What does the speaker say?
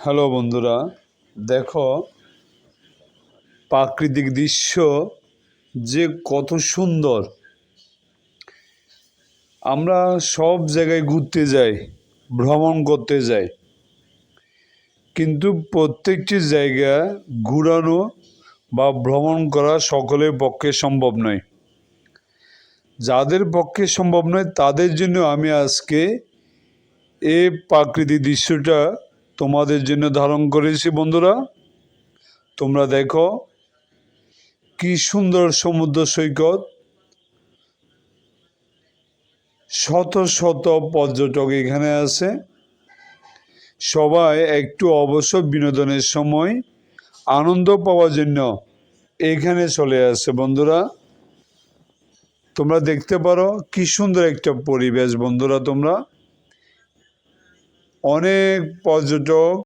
Hello বন্ধুরা, দেখো প্রাকৃতিক দৃশ্য যে কত সুন্দর। আমরা সব জায়গায় ঘুরতে যাই, ভ্রমণ করতে যাই, কিন্তু প্রত্যেকটি জায়গা ঘুরানো বা ভ্রমণ করা সকলের পক্ষে সম্ভব নয়। যাদের পক্ষে সম্ভব নয় তাদের জন্য আমি আজকে এই প্রাকৃতিক দৃশ্যটা তোমাদের জন্য ধারণ করেছি। বন্ধুরা, তোমরা দেখো কি সুন্দর সমুদ্র সৈকত, শত শত পর্যটক এখানে আছে। সবাই একটু অবসর বিনোদনের সময় আনন্দ পাওয়ার জন্য এখানে চলে আসে। বন্ধুরা, তোমরা দেখতে পারো কি সুন্দর একটা পরিবেশ। বন্ধুরা, তোমরা অনেক পর্যটক